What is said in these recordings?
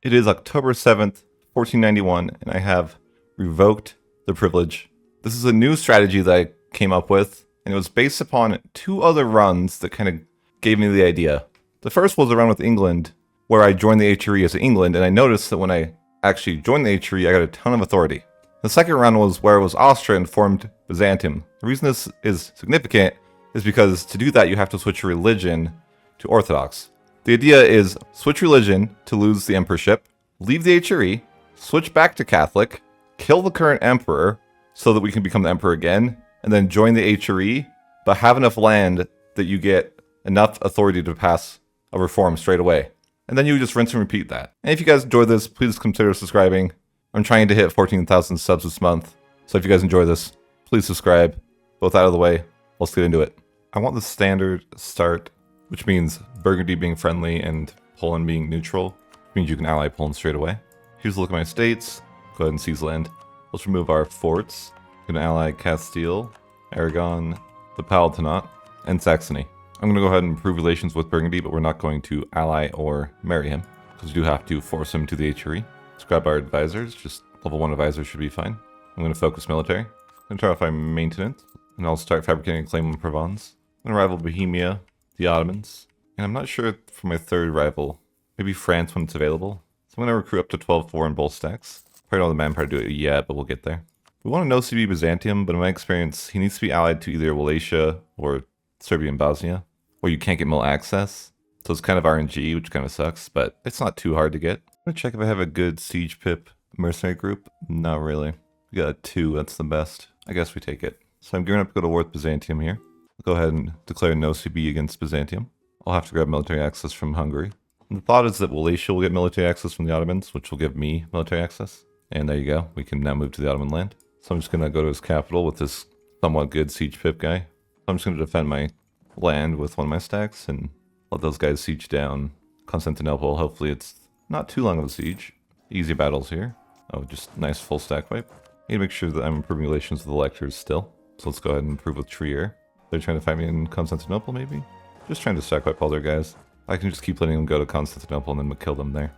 It is October 7th, 1491, and I have revoked the privilege. This is a new strategy that I came up with, and it was based upon two other runs that kind of gave me the idea. The first was a run with England, where I joined the HRE as England, and I noticed that when I actually joined the HRE, I got a ton of authority. The second run was where it was Austria and formed Byzantium. The reason this is significant is because to do that, you have to switch your religion to Orthodox. The idea is switch religion to lose the emperorship, leave the HRE, switch back to Catholic, kill the current emperor so that we can become the emperor again, and then join the HRE, but have enough land that you get enough authority to pass a reform straight away. And then you just rinse and repeat that. And if you guys enjoy this, please consider subscribing. I'm trying to hit 14,000 subs this month, so if you guys enjoy this, please subscribe. Both out of the way, let's get into it. I want the standard start, which means Burgundy being friendly and Poland being neutral, which means you can ally Poland straight away. Here's a look at my states. Go ahead and seize land. Let's remove our forts. I'm going to ally Castile, Aragon, the Palatinate, and Saxony. I'm going to go ahead and improve relations with Burgundy, but we're not going to ally or marry him, because we do have to force him to the HRE. Let's grab our advisors. Just level 1 advisors should be fine. I'm going to focus military. I'm going to try to find maintenance, and I'll start fabricating a claim on Provence. I'm going to rival Bohemia, the Ottomans, and I'm not sure for my third rival. Maybe France when it's available. So I'm going to recruit up to 12-4 in both stacks. Probably don't have the manpower to do it yet, but we'll get there. We want to know CB Byzantium, but in my experience, he needs to be allied to either Wallachia or Serbia and Bosnia, or you can't get mill access. So it's kind of RNG, which kind of sucks, but it's not too hard to get. I'm going to check if I have a good siege pip mercenary group. Not really. We got a 2, that's the best. I guess we take it. So I'm gearing up to go to war with Byzantium here. I'll go ahead and declare no CB against Byzantium. I'll have to grab military access from Hungary. And the thought is that Wallachia will get military access from the Ottomans, which will give me military access. And there you go. We can now move to the Ottoman land. So I'm just going to go to his capital with this somewhat good siege pip guy. So I'm just going to defend my land with one of my stacks and let those guys siege down Constantinople. Hopefully it's not too long of a siege. Easy battles here. Oh, just nice full stack wipe. Need to make sure that I'm improving relations with the Electors still. So let's go ahead and improve with Trier. They're trying to find me in Constantinople, maybe? Just trying to stack wipe all their guys. I can just keep letting them go to Constantinople and then kill them there.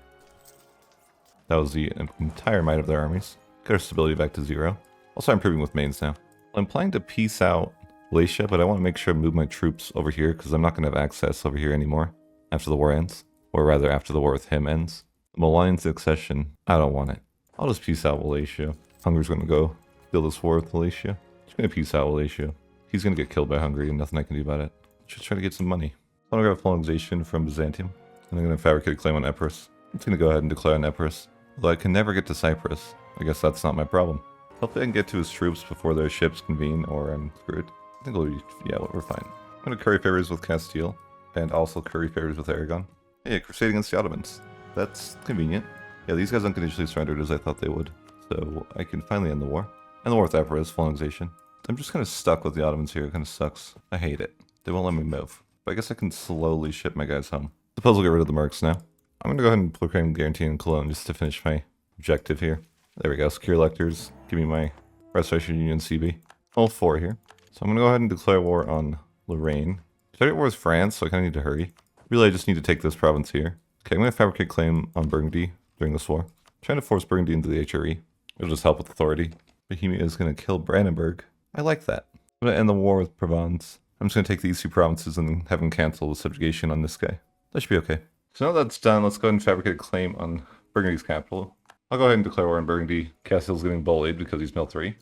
That was the entire might of their armies. Get our stability back to 0. I'll start improving with mains now. I'm planning to peace out Wallachia, but I want to make sure I move my troops over here because I'm not going to have access over here anymore after the war ends. Or rather, after the war with him ends. Malign succession. I don't want it. I'll just peace out Wallachia. Hungary's going to go deal this war with Wallachia. Just going to peace out Wallachia. He's going to get killed by Hungary and nothing I can do about it. Just try to get some money. I'm going to grab colonization from Byzantium. And I'm going to fabricate a claim on Epirus. I'm just going to go ahead and declare on Epirus. Although I can never get to Cyprus. I guess that's not my problem. Hopefully I can get to his troops before their ships convene or I'm screwed. I think we'll be, yeah, we're fine. I'm going to curry favors with Castile. And also curry favors with Aragon. Hey, crusade against the Ottomans. That's convenient. Yeah, these guys unconditionally surrendered as I thought they would. So I can finally end the war. And the war with Epirus, colonization. I'm just kind of stuck with the Ottomans here. It kind of sucks. I hate it. They won't let me move. But I guess I can slowly ship my guys home. Suppose we'll get rid of the mercs now. I'm going to go ahead and proclaim guarantee in Cologne just to finish my objective here. There we go. Secure electors. Give me my Restoration Union CB. All 4 here. So I'm going to go ahead and declare war on Lorraine. Declare war with France, so I kind of need to hurry. Really, I just need to take this province here. Okay, I'm going to fabricate claim on Burgundy during this war. I'm trying to force Burgundy into the HRE. It'll just help with authority. Bohemia is going to kill Brandenburg. I like that. I'm going to end the war with Provence. I'm just going to take these 2 provinces and have him cancel the subjugation on this guy. That should be okay. So now that's done, let's go ahead and fabricate a claim on Burgundy's capital. I'll go ahead and declare war on Burgundy. Castile's getting bullied because he's mill 3.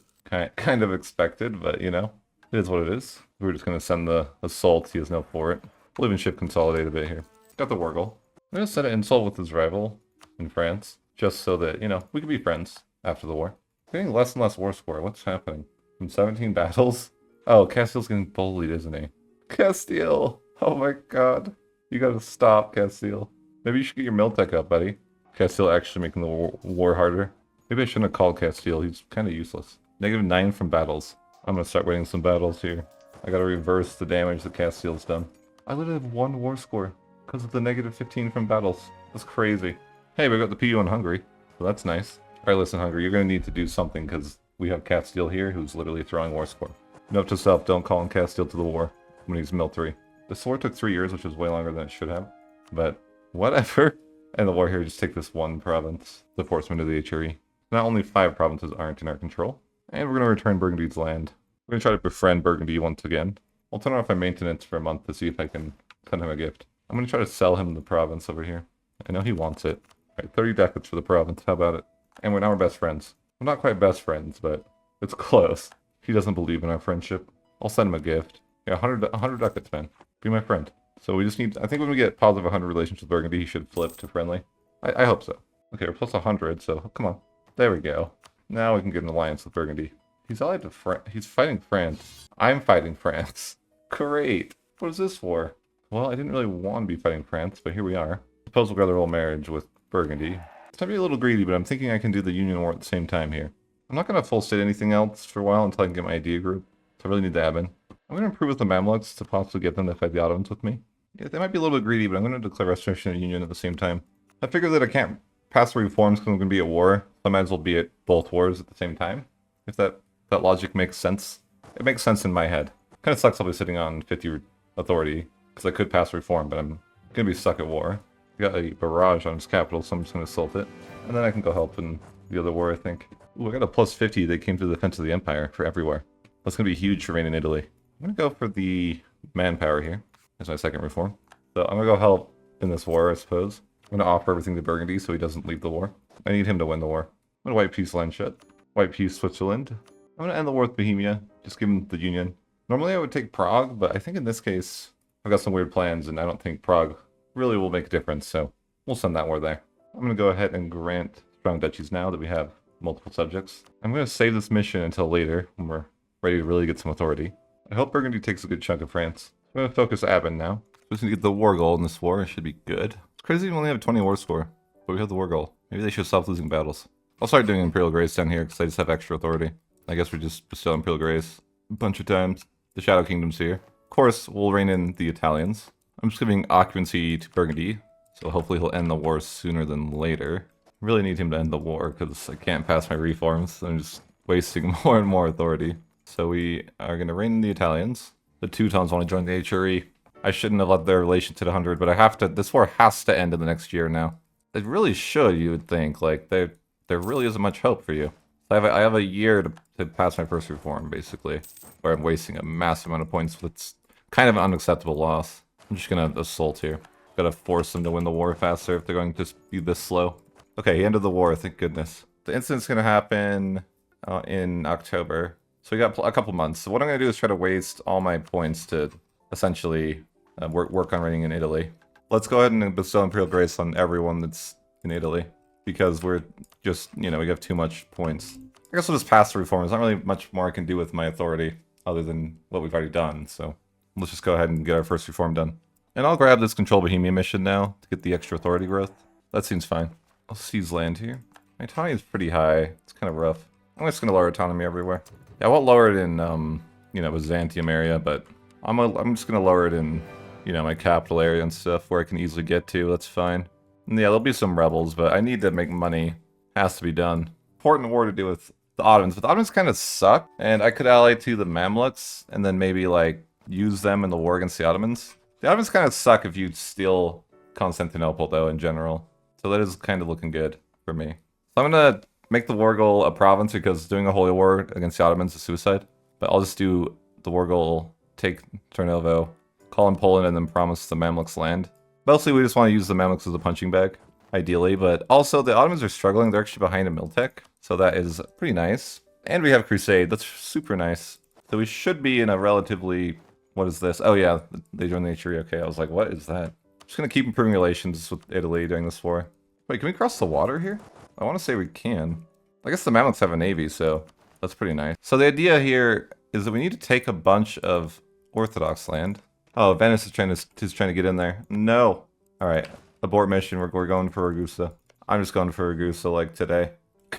Kind of expected, but you know, it is what it is. We're just going to send the assault. He has no for it. We'll even ship consolidate a bit here. Got the war goal. I'm going to set an insult with his rival in France, just so that, you know, we can be friends after the war. Getting less and less war score. What's happening? From 17 battles? Oh, Castile's getting bullied, isn't he? Castile! Oh my god. You gotta stop, Castile. Maybe you should get your mill tech up, buddy. Castile actually making the war harder. Maybe I shouldn't have called Castile. He's kind of useless. -9 from battles. I'm gonna start winning some battles here. I gotta reverse the damage that Castile's done. I literally have 1 war score because of the -15 from battles. That's crazy. Hey, we got the PU in Hungary, so that's nice. Alright, listen, Hungary, you're gonna need to do something because we have Castile here who's literally throwing war score. Note to self, don't call in Castile to the war when he's mill 3. The war took 3 years, which is way longer than it should have. But whatever. end the war here, just take this one province to force him into the HRE. Not only 5 provinces aren't in our control. And we're going to return Burgundy's land. We're going to try to befriend Burgundy once again. I'll turn off my maintenance for a month to see if I can send him a gift. I'm going to try to sell him the province over here. I know he wants it. Alright, 30 ducats for the province. How about it? And we're best friends. We're not quite best friends, but it's close. He doesn't believe in our friendship. I'll send him a gift. Yeah, 100 ducats, man. Be my friend. So we just need... I think when we get positive 100 relations with Burgundy, he should flip to friendly. I hope so. Okay, we're plus 100, so come on. There we go. Now we can get an alliance with Burgundy. He's allied to he's fighting France. I'm fighting France. Great. What is this for? Well, I didn't really want to be fighting France, but here we are. Suppose we'll go the royal marriage with Burgundy. It's gonna be a little greedy, but I'm thinking I can do the Union War at the same time here. I'm not gonna full state anything else for a while until I can get my idea group. So I really need the admin. I'm gonna improve with the Mamluks to possibly get them to fight the Ottomans with me. Yeah, they might be a little bit greedy, but I'm gonna declare restoration of the Union at the same time. I figure that I can't pass the reforms because I'm gonna be at war. So I might as well be at both wars at the same time. If that logic makes sense. It makes sense in my head. Kind of sucks I'll be sitting on 50 authority because I could pass reform, but I'm gonna be stuck at war. We got a barrage on his capital, so I'm just gonna assault it. And then I can go help in the other war, I think. Ooh, I got a plus 50 that came to the defense of the empire for everywhere. That's gonna be huge for Reign in Italy. I'm gonna go for the manpower here as my second reform. So I'm gonna go help in this war, I suppose. I'm gonna offer everything to Burgundy so he doesn't leave the war. I need him to win the war. I'm gonna white peace Landshut. White peace Switzerland. I'm gonna end the war with Bohemia. Just give him the Union. Normally I would take Prague, but I think in this case I've got some weird plans and I don't think Prague really will make a difference, so we'll send that war there. I'm gonna go ahead and grant strong duchies now that we have multiple subjects. I'm gonna save this mission until later when we're ready to really get some authority. I hope Burgundy takes a good chunk of France. I'm gonna focus Aben now. Just need to get the war goal in this war. It should be good. It's crazy we only have a 20 war score, but we have the war goal. Maybe they should stop losing battles. I'll start doing Imperial Grace down here because I just have extra authority. I guess we just bestow Imperial Grace a bunch of times. The Shadow Kingdom's here. Of course, we'll rein in the Italians. I'm just giving occupancy to Burgundy, so hopefully he'll end the war sooner than later. I really need him to end the war because I can't pass my reforms. I'm just wasting more and more authority. So we are going to rein in the Italians. The Teutons want to join the HRE. I shouldn't have let their relation to 100, but I have to. This war has to end in the next year now. It really should, you would think. Like, there really isn't much hope for you. I have a year to pass my first reform, basically, where I'm wasting a massive amount of points. It's kind of an unacceptable loss. I'm just going to assault here. Gotta force them to win the war faster if they're going to be this slow. Okay, he ended the war, thank goodness. The incident's going to happen in October. So we got a couple months. So what I'm going to do is try to waste all my points to essentially work on reigning in Italy. Let's go ahead and bestow Imperial Grace on everyone that's in Italy. Because we're just, we have too much points. I guess we'll just pass the reform. There's not really much more I can do with my authority other than what we've already done. So let's just go ahead and get our first reform done. And I'll grab this Control Bohemia mission now to get the extra authority growth. That seems fine. I'll seize land here. My autonomy is pretty high. It's kind of rough. I'm just going to lower autonomy everywhere. Yeah, I won't lower it in, Byzantium area, but I'm just going to lower it in, my capital area and stuff where I can easily get to. That's fine. And yeah, there'll be some rebels, but I need to make money. Has to be done. Important war to do with the Ottomans, but the Ottomans kind of suck, and I could ally to the Mamluks, and then maybe, use them in the war against the Ottomans. The Ottomans kind of suck if you steal Constantinople, though, in general. So that is kind of looking good for me. So I'm going to make the war goal a province, because doing a holy war against the Ottomans is suicide. But I'll just do the war goal, take Tarnovo, call in Poland, and then promise the Mamluks land. Mostly we just want to use the Mamluks as a punching bag, ideally, but also the Ottomans are struggling. They're actually behind in Miltech, so that is pretty nice. And we have Crusade. That's super nice. So we should be in a relatively... What is this? Oh yeah, they joined the HRE. Okay, I was like, what is that? Just gonna keep improving relations with Italy during this war. Wait, can we cross the water here? I want to say we can. I guess the Mamluks have a navy, so that's pretty nice. So the idea here is that we need to take a bunch of Orthodox land. Oh, Venice is trying to get in there. No. All right, abort mission. We're going for Ragusa. I'm just going for Ragusa like today.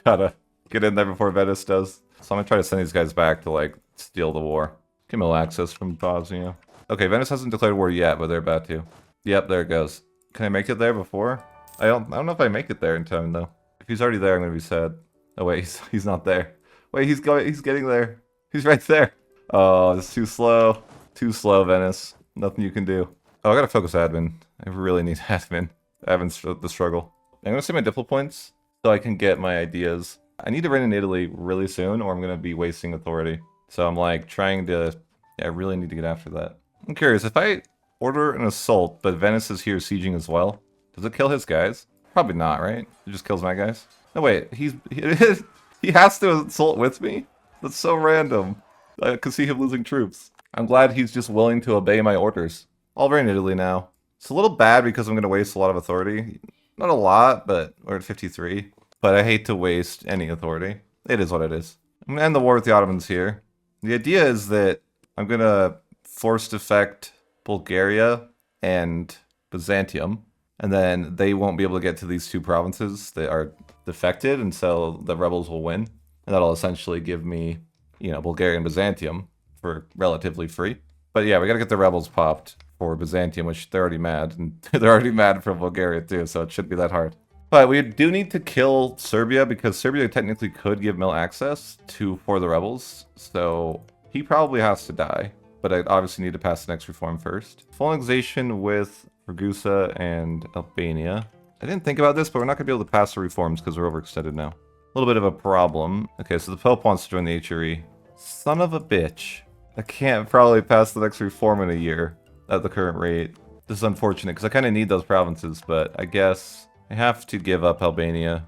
Gotta get in there before Venice does. So I'm gonna try to send these guys back to steal the war. Give them access from Bosnia. Okay, Venice hasn't declared war yet, but they're about to. Yep, there it goes. Can I make it there before? I don't know if I make it there in time though. If he's already there, I'm gonna be sad. Oh wait, he's not there. Wait, he's getting there. He's right there. Oh, it's too slow. Too slow, Venice. Nothing you can do. Oh, I gotta focus admin. I really need admin. having the struggle. I'm gonna save my diplo points so I can get my ideas. I need to reign in Italy really soon, or I'm gonna be wasting authority. So I'm like trying to. Yeah, I really need to get after that. I'm curious if I order an assault, but Venice is here sieging as well. Does it kill his guys? Probably not, right? It just kills my guys. No, wait. He has to assault with me. That's so random. I could see him losing troops. I'm glad he's just willing to obey my orders. I'll reign in Italy now. It's a little bad because I'm going to waste a lot of authority. Not a lot, but we're at 53. But I hate to waste any authority. It is what it is. I'm going to end the war with the Ottomans here. The idea is that I'm going to force defect Bulgaria and Byzantium. And then they won't be able to get to these two provinces that are defected, and so the rebels will win. And that'll essentially give me, you know, Bulgaria and Byzantium for relatively free. But yeah, we gotta get the rebels popped for Byzantium, which they're already mad. And they're already mad for Bulgaria too, so it shouldn't be that hard. But we do need to kill Serbia, because Serbia technically could give Mill access for the rebels. So he probably has to die. But I obviously need to pass the next reform first. Full annexation with Ragusa and Albania. I didn't think about this, but we're not going to be able to pass the reforms because we're overextended now. A little bit of a problem. Okay, so the Pope wants to join the HRE. Son of a bitch. I can't probably pass the next reform in a year at the current rate. This is unfortunate because I kind of need those provinces, but I guess I have to give up Albania.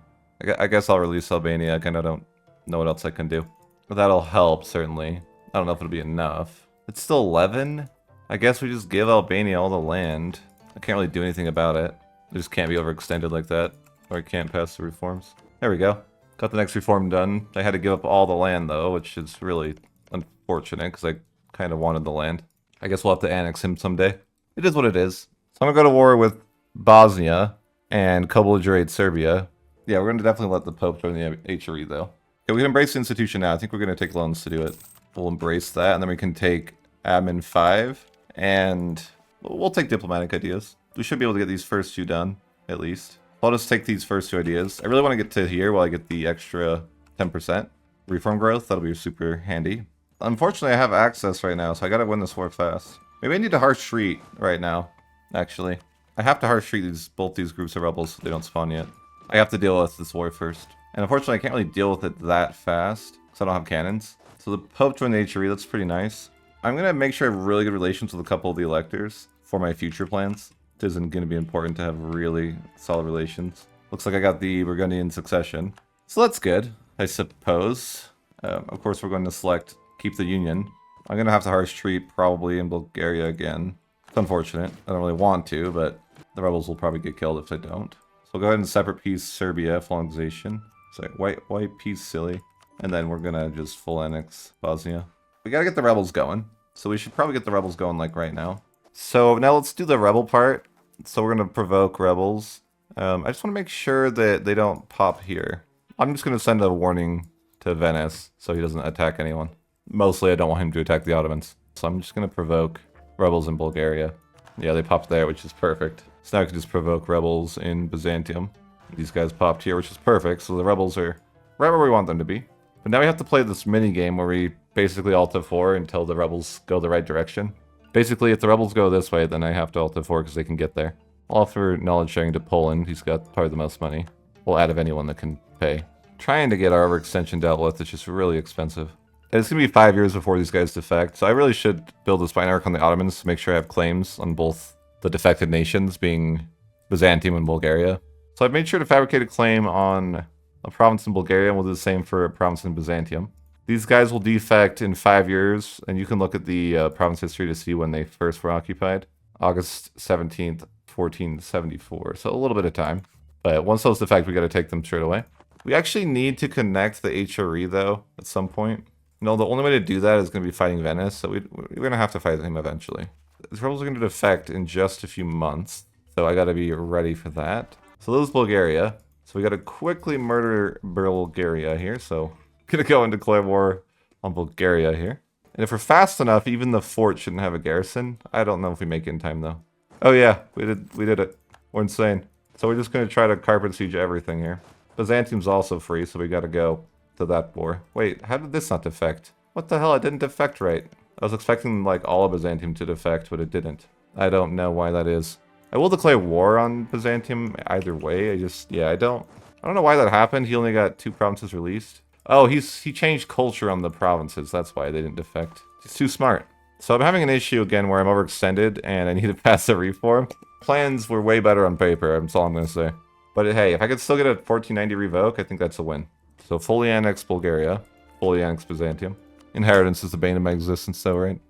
I guess I'll release Albania. I kind of don't know what else I can do. But that'll help, certainly. I don't know if it'll be enough. It's still 11? I guess we just give Albania all the land. I can't really do anything about it. I just can't be overextended like that. Or I can't pass the reforms. There we go. Got the next reform done. I had to give up all the land though, which is really unfortunate because I kind of wanted the land. I guess we'll have to annex him someday. It is what it is. So I'm going to go to war with Bosnia and co-belligerate Serbia. Yeah, we're going to definitely let the Pope join the HRE though. Okay, we can embrace the institution now. I think we're going to take loans to do it. We'll embrace that, and then we can take admin 5, and we'll take diplomatic ideas. We should be able to get these first two done, at least. I'll just take these first two ideas. I really want to get to here while I get the extra 10% reform growth. That'll be super handy. Unfortunately, I have access right now, so I gotta win this war fast. Maybe I need to harsh treat right now, actually. I have to harsh treat both these groups of rebels so they don't spawn yet. I have to deal with this war first. And unfortunately, I can't really deal with it that fast, because I don't have cannons. So the Pope joined the HRE, that's pretty nice. I'm going to make sure I have really good relations with a couple of the electors for my future plans. It isn't going to be important to have really solid relations. Looks like I got the Burgundian succession. So that's good, I suppose. Of course, we're going to select keep the union. I'm going to have to harsh treat probably in Bulgaria again. It's unfortunate. I don't really want to, but the rebels will probably get killed if I don't. So we'll go ahead and separate peace Serbia, full annexation. Sorry, white peace silly. And then we're gonna just full annex Bosnia. We gotta get the rebels going. So we should probably get the rebels going like right now. So now let's do the rebel part. So we're gonna provoke rebels. I just wanna make sure that they don't pop here. I'm just gonna send a warning to Venice so he doesn't attack anyone. Mostly I don't want him to attack the Ottomans. So I'm just gonna provoke rebels in Bulgaria. Yeah, they popped there, which is perfect. So now I can just provoke rebels in Byzantium. These guys popped here, which is perfect. So the rebels are right where we want them to be. But now we have to play this mini game where we basically alt F4 until the rebels go the right direction. Basically, if the rebels go this way, then I have to alt F4 because they can get there. I'll offer knowledge sharing to Poland. He's got probably the most money. Well, out of anyone that can pay. Trying to get our overextension dealt with, it's just really expensive. And it's going to be 5 years before these guys defect, so I really should build a spine arc on the Ottomans to make sure I have claims on both the defected nations, being Byzantium and Bulgaria. So I've made sure to fabricate a claim on a province in Bulgaria, and we'll do the same for a province in Byzantium. These guys will defect in 5 years, and you can look at the province history to see when they first were occupied. August 17th, 1474, so a little bit of time. But once those defect, we got to take them straight away. We actually need to connect the HRE, though, at some point. No, the only way to do that is going to be fighting Venice, so we're going to have to fight him eventually. The rebels are going to defect in just a few months, so I got to be ready for that. So this is Bulgaria. So we got to quickly murder Bulgaria here. So I'm going to go and declare war on Bulgaria here. And if we're fast enough, even the fort shouldn't have a garrison. I don't know if we make it in time, though. Oh, yeah. We did it. We're insane. So we're just going to try to carpet siege everything here. Byzantium's also free, so we got to go to that war. Wait, how did this not defect? What the hell? It didn't defect right. I was expecting, like, all of Byzantium to defect, but it didn't. I don't know why that is. I will declare war on Byzantium either way. Yeah, I don't know why that happened. He only got 2 provinces released. Oh, he changed culture on the provinces. That's why they didn't defect. He's too smart. So I'm having an issue again where I'm overextended and I need to pass a reform. Plans were way better on paper, that's all I'm going to say. But hey, if I could still get a 1490 revoke, I think that's a win. So fully annex Bulgaria, fully annex Byzantium. Inheritance is the bane of my existence though, right?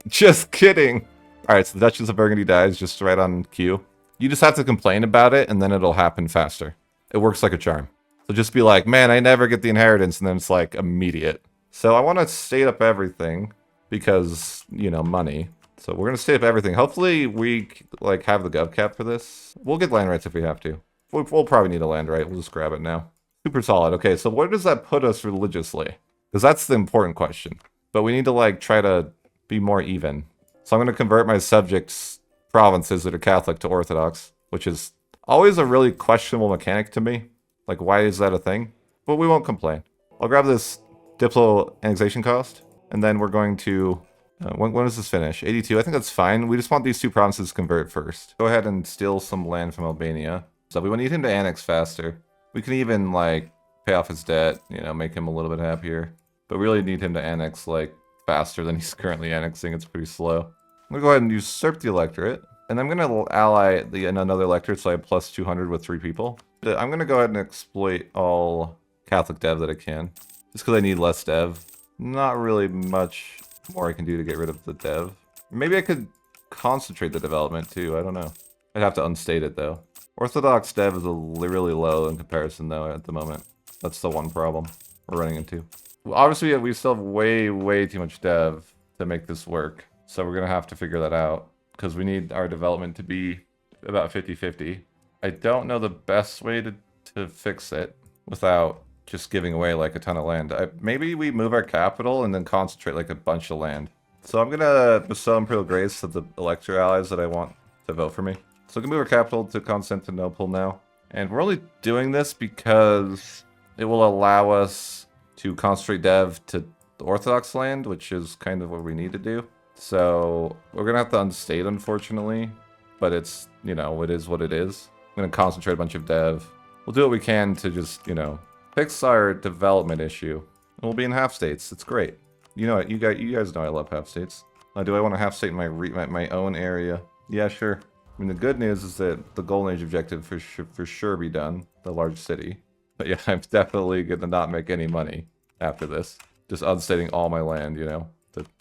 Just kidding! Alright, so the Duchess of Burgundy dies just right on cue. You just have to complain about it and then it'll happen faster. It works like a charm. So just be like, man, I never get the inheritance, and then it's like immediate. So I want to state up everything because, you know, money. So we're going to state up everything. Hopefully we like have the gov cap for this. We'll get land rights if we have to. We'll probably need a land right. We'll just grab it now. Super solid. Okay, so where does that put us religiously? Because that's the important question. But we need to like try to be more even. So I'm going to convert my subjects' provinces that are Catholic to Orthodox, which is always a really questionable mechanic to me. Like, why is that a thing? But we won't complain. I'll grab this Diplo annexation cost, and then we're going to... when does this finish? 82. I think that's fine. We just want these 2 provinces to convert first. Go ahead and steal some land from Albania. So we need him to annex faster. We can even, like, pay off his debt, you know, make him a little bit happier. But we really need him to annex, like, faster than he's currently annexing. It's pretty slow. I'm going to go ahead and usurp the electorate. And I'm going to ally another electorate, so I have plus 200 with 3 people. I'm going to go ahead and exploit all Catholic dev that I can. Just because I need less dev. Not really much more I can do to get rid of the dev. Maybe I could concentrate the development too, I don't know. I'd have to unstate it though. Orthodox dev is really low in comparison though at the moment. That's the one problem we're running into. Well, obviously we still have way too much dev to make this work. So we're going to have to figure that out. Because we need our development to be about 50-50. I don't know the best way to fix it without just giving away like a ton of land. Maybe we move our capital and then concentrate like a bunch of land. So I'm going to bestow Imperial Grace to the Elector allies that I want to vote for me. So we can move our capital to Constantinople now. And we're only doing this because it will allow us to concentrate dev to the Orthodox land, which is kind of what we need to do. So we're going to have to unstate, unfortunately. But it's, you know, it is what it is. I'm going to concentrate a bunch of dev. We'll do what we can to just, you know, fix our development issue. And we'll be in half states. It's great. You know, you guys know I love half states. Do I want a half state in my own area? Yeah, sure. I mean, the good news is that the Golden Age objective for sure be done. The large city. But yeah, I'm definitely going to not make any money after this. Just unstating all my land, you know,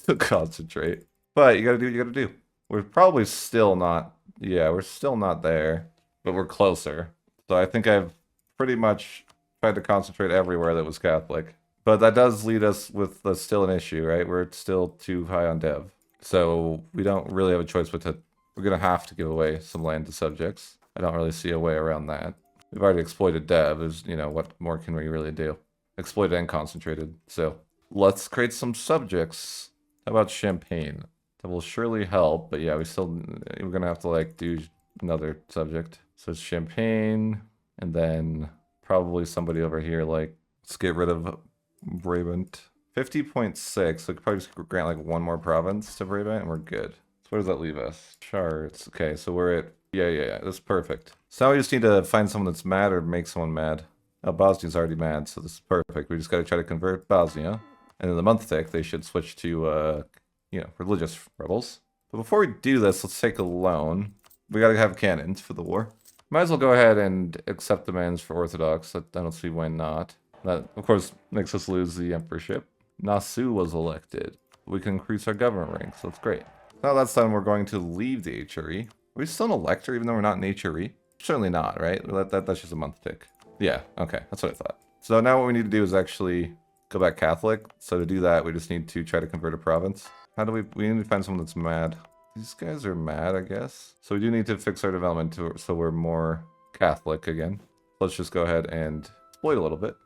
to concentrate. But you got to do what you got to do. We're probably still not... Yeah, we're still not there. But we're closer. So I think I've pretty much tried to concentrate everywhere that was Catholic. But that does lead us with still an issue, right? We're still too high on dev. So we don't really have a choice but to... We're going to have to give away some land to subjects. I don't really see a way around that. We've already exploited dev. There's, you know, what more can we really do? Exploited and concentrated. So let's create some subjects. How about Champagne? That will surely help. But yeah, we're going to have to like do another subject. So it's Champagne. And then probably somebody over here, like, let's get rid of Brabant. 50.6. So we could probably just grant like one more province to Brabant and we're good. So where does that leave us? Charts. Okay, so we're at... Yeah. That's perfect. So now we just need to find someone that's mad or make someone mad. Oh, Bosnia's already mad, so this is perfect. We just got to try to convert Bosnia. And in the month tick, they should switch to, you know, religious rebels. But before we do this, let's take a loan. We got to have cannons for the war. Might as well go ahead and accept demands for Orthodox. I don't see why not. That, of course, makes us lose the emperorship. Nassau was elected. We can increase our government rank, so that's great. Now that's done, we're going to leave the HRE. Are we still an elector even though we're not in HRE? Certainly not, right? That's just a month tick. Yeah, okay, that's what I thought. So now what we need to do is actually go back Catholic. So to do that, we just need to try to convert a province. How do we need to find someone that's mad. These guys are mad, I guess. So we do need to fix our development so we're more Catholic again. Let's just go ahead and exploit a little bit.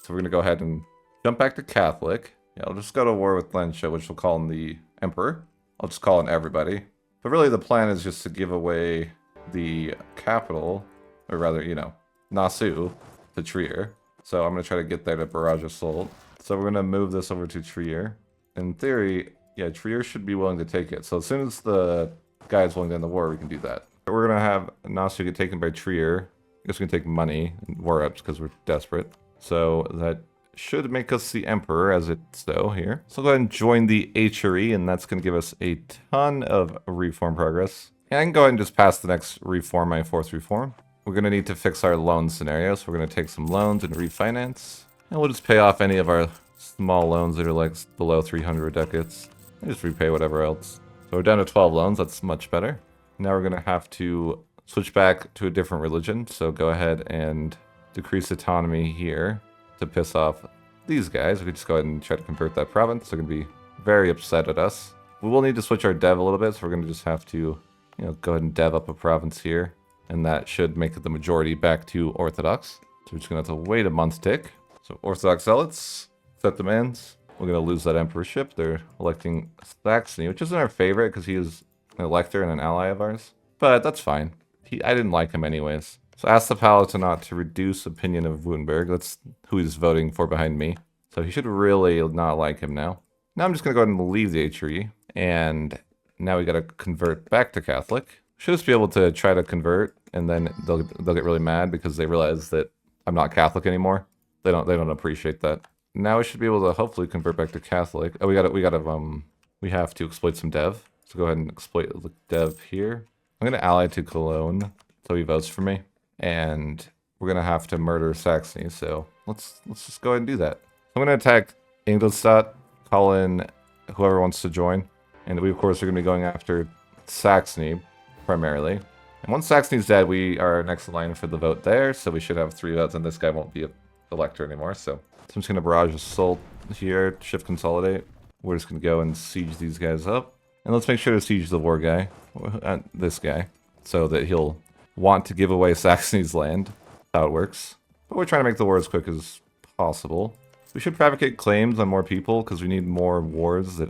So we're gonna go ahead and jump back to Catholic. Yeah, I'll just go to war with Lancia, which we'll call in the Emperor. I'll just call in everybody. But really the plan is just to give away the capital, or rather, you know, Nassau to Trier. So I'm going to try to get there to barrage assault. So we're going to move this over to Trier. In theory, yeah, Trier should be willing to take it. So as soon as the guy is willing to end the war, we can do that. We're going to have Austria get taken by Trier. I guess we can take money and war ups because we're desperate. So that should make us the emperor as it's so here. So go ahead and join the HRE, and that's going to give us a ton of reform progress. And I can go ahead and just pass the next reform, my 4th reform. We're going to need to fix our loan scenario, so we're going to take some loans and refinance. And we'll just pay off any of our small loans that are like below 300 ducats. And just repay whatever else. So we're down to 12 loans, that's much better. Now we're going to have to switch back to a different religion, so go ahead and decrease autonomy here to piss off these guys. We could just go ahead and try to convert that province. They're going to be very upset at us. We will need to switch our dev a little bit, so we're going to just have to, go ahead and dev up a province here. And that should make the majority back to Orthodox. So we're just going to have to wait a month tick. So Orthodox Zealots, set demands. We're going to lose that emperorship. They're electing Saxony, which isn't our favorite because he is an elector and an ally of ours. But that's fine. I didn't like him anyways. So ask the Palatinate to reduce opinion of Württemberg. That's who he's voting for behind me. So he should really not like him now. Now I'm just going to go ahead and leave the HRE. And now we got to convert back to Catholic. Should just be able to try to convert, and then they'll get really mad because they realize that I'm not Catholic anymore. They don't appreciate that. Now we should be able to hopefully convert back to Catholic. Oh, we have to exploit some dev. So go ahead and exploit the dev here. I'm gonna ally to Cologne, so he votes for me, and we're gonna have to murder Saxony. So let's just go ahead and do that. I'm gonna attack Ingolstadt, call in whoever wants to join, and we of course are gonna be going after Saxony primarily. And once Saxony's dead, we are next in line for the vote there, so we should have 3 votes, and this guy won't be an elector anymore. So I'm just gonna barrage assault here, shift consolidate. We're just gonna go and siege these guys up. And let's make sure to siege the war guy, this guy, so that he'll want to give away Saxony's land. How it works. But we're trying to make the war as quick as possible. We should fabricate claims on more people because we need more wars that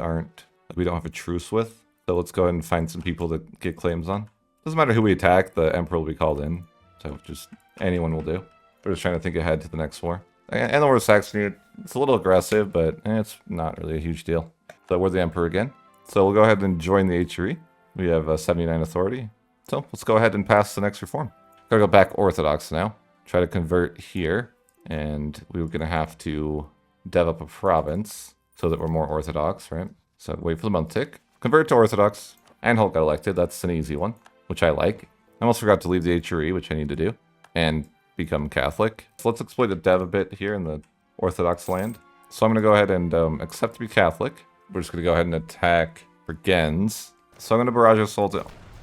we don't have a truce with. So let's go ahead and find some people to get claims on. Doesn't matter who we attack, the emperor will be called in. So just anyone will do. We're just trying to think ahead to the next war. And the war of Saxony, it's a little aggressive, but it's not really a huge deal. So we're the emperor again. So we'll go ahead and join the HRE. We have 79 authority. So let's go ahead and pass the next reform. Gotta go back Orthodox now. Try to convert here. And we were gonna have to dev up a province so that we're more Orthodox, right? So wait for the month tick. Convert to Orthodox. Anhalt got elected. That's an easy one, which I like. I almost forgot to leave the HRE, which I need to do. And become Catholic. So let's exploit the dev a bit here in the Orthodox land. So I'm gonna go ahead and accept to be Catholic. We're just going to go ahead and attack Brigands. So I'm going to barrage assault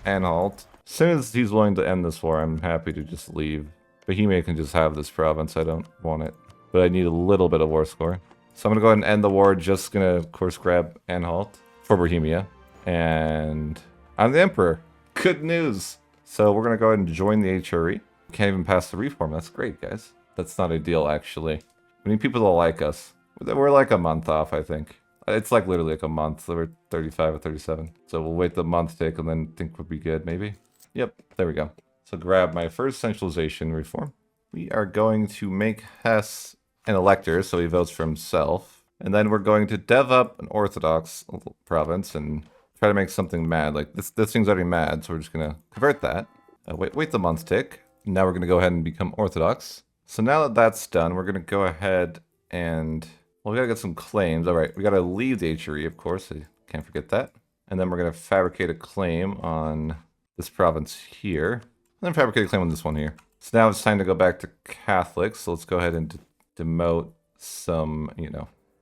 Anhalt. As soon as he's willing to end this war, I'm happy to just leave. Bohemia can just have this province. I don't want it. But I need a little bit of war score. So I'm going to go ahead and end the war. Just going to, of course, grab Anhalt for Bohemia. And I'm the emperor. Good news. So we're going to go ahead and join the HRE. Can't even pass the reform. That's great, guys. That's not ideal, actually. We need people to like us. We're like a month off, I think. It's like literally like a month. So we're 35 or 37. So we'll wait the month tick and then think we'll be good, maybe. Yep, there we go. So grab my first centralization reform. We are going to make Hess an elector, so he votes for himself. And then we're going to dev up an Orthodox province and try to make something mad. Like this thing's already mad, so we're just gonna convert that. Wait the month tick. Now we're gonna go ahead and become Orthodox. So now that that's done, we're gonna go ahead and... Well, we gotta get some claims. All right, we gotta leave the HRE, of course. I can't forget that. And then we're gonna fabricate a claim on this province here. And then fabricate a claim on this one here. So now it's time to go back to Catholic. So let's go ahead and demote some,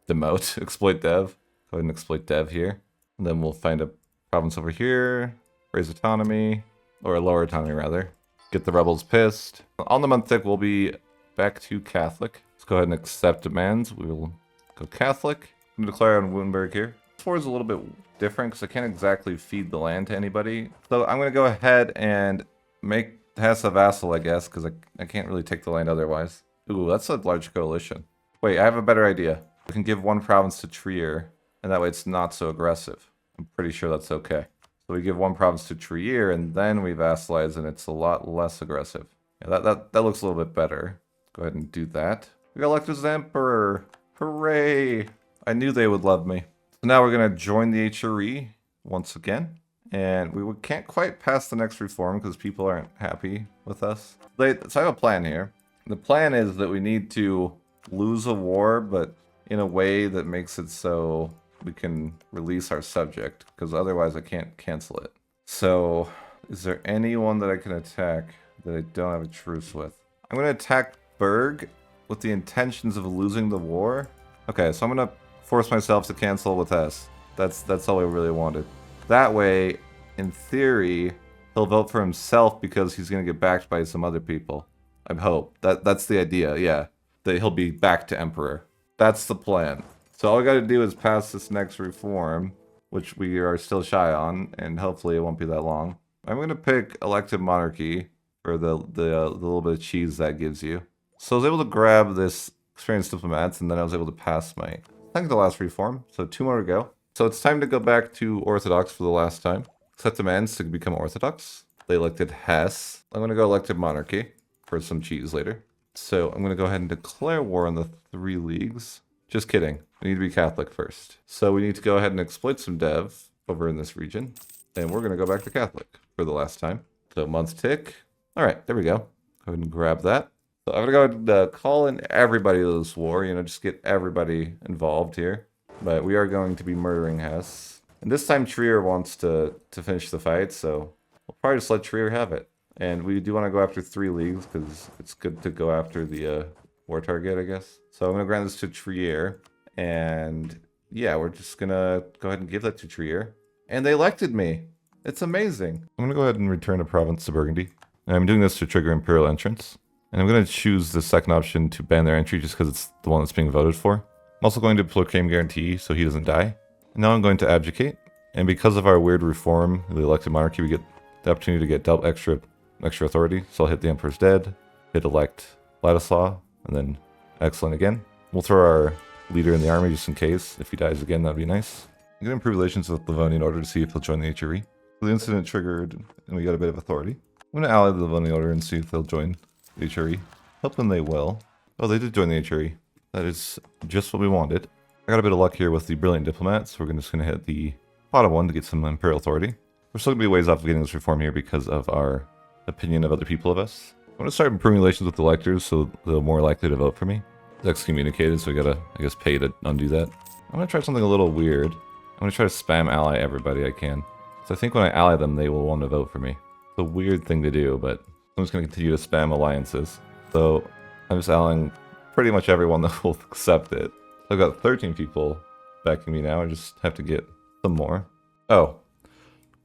demote, exploit dev. Go ahead and exploit dev here. And then we'll find a province over here, raise autonomy, or lower autonomy rather. Get the rebels pissed. On the month tick, we'll be back to Catholic. Let's go ahead and accept demands. We will go Catholic. I'm going to declare on Württemberg here. This war is a little bit different because I can't exactly feed the land to anybody. So I'm going to go ahead and make Hess a vassal, I guess, because I can't really take the land otherwise. Ooh, that's a large coalition. Wait, I have a better idea. We can give one province to Trier, and that way it's not so aggressive. I'm pretty sure that's okay. So we give one province to Trier, and then we vassalize, and it's a lot less aggressive. Yeah, that looks a little bit better. Go ahead and do that. We got elected as emperor. Hooray! I knew they would love me. So now we're going to join the HRE once again. And we can't quite pass the next reform because people aren't happy with us. So I have a plan here. The plan is that we need to lose a war, but in a way that makes it so we can release our subject, because otherwise I can't cancel it. So, is there anyone that I can attack that I don't have a truce with? I'm going to attack Berg with the intentions of losing the war. Okay, so I'm going to force myself to cancel with S. That's all I really wanted. That way, in theory, he'll vote for himself because he's going to get backed by some other people. I hope. That's the idea, yeah. That he'll be back to Emperor. That's the plan. So all I gotta do is pass this next reform, which we are still shy on, and hopefully it won't be that long. I'm gonna pick elected monarchy for the little bit of cheese that gives you. So I was able to grab this experienced diplomats, and then I was able to pass my, I think, the last reform. So 2 more to go. So it's time to go back to Orthodox for the last time. Set demands to become Orthodox. They elected Hesse. I'm gonna go elected monarchy for some cheese later. So I'm gonna go ahead and declare war on the 3 leagues. Just kidding. We need to be Catholic first. So we need to go ahead and exploit some dev over in this region. And we're going to go back to Catholic for the last time. So months tick. All right, there we go. Go ahead and grab that. So I'm going to go ahead and call in everybody to this war. You know, just get everybody involved here. But we are going to be murdering Hesse. And this time Trier wants to finish the fight. So we'll probably just let Trier have it. And we do want to go after 3 leagues because it's good to go after the war target, I guess. So I'm going to grant this to Trier. And yeah, we're just going to go ahead and give that to Trier. And they elected me. It's amazing. I'm going to go ahead and return a province to Burgundy. And I'm doing this to trigger Imperial entrance. And I'm going to choose the second option to ban their entry just because it's the one that's being voted for. I'm also going to proclaim guarantee so he doesn't die. And now I'm going to abdicate. And because of our weird reform, the elected monarchy, we get the opportunity to get double extra authority. So I'll hit the Emperor's dead, hit elect Ladislaw, and then excellent again. We'll throw our leader in the army just in case. If he dies again, that'd be nice. I'm going to improve relations with Livonian Order to see if he'll join the HRE. The incident triggered, and we got a bit of authority. I'm going to ally the Livonian Order and see if they'll join the HRE. Hoping they will. Oh, they did join the HRE. That is just what we wanted. I got a bit of luck here with the Brilliant Diplomats. We're just going to hit the bottom one to get some Imperial authority. We're still going to be ways off of getting this reform here because of our opinion of other people of us. I'm going to start improving relations with the electors so they're more likely to vote for me. It's excommunicated, so we gotta, I guess, pay to undo that. I'm going to try something a little weird. I'm going to try to spam ally everybody I can. So I think when I ally them, they will want to vote for me. It's a weird thing to do, but I'm just going to continue to spam alliances. So I'm just allying pretty much everyone that will accept it. I've got 13 people backing me now. I just have to get some more. Oh,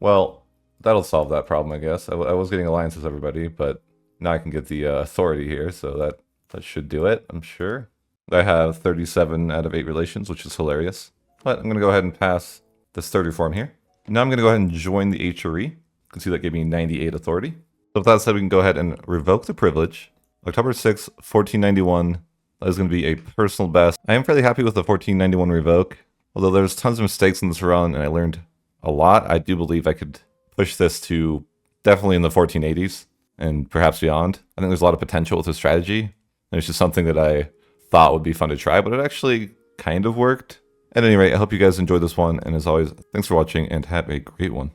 well, that'll solve that problem, I guess. I was getting alliances with everybody, but now I can get the authority here, so that should do it, I'm sure. I have 37 out of 8 relations, which is hilarious. But I'm going to go ahead and pass this third reform here. Now I'm going to go ahead and join the HRE. You can see that gave me 98 authority. So with that said, we can go ahead and revoke the privilege. October 6th, 1491. That is going to be a personal best. I am fairly happy with the 1491 revoke. Although there's tons of mistakes in this run, and I learned a lot. I do believe I could push this to definitely in the 1480s and perhaps beyond. I think there's a lot of potential with this strategy. And it's just something that I thought would be fun to try, but it actually kind of worked. At any rate, I hope you guys enjoyed this one. And as always, thanks for watching and have a great one.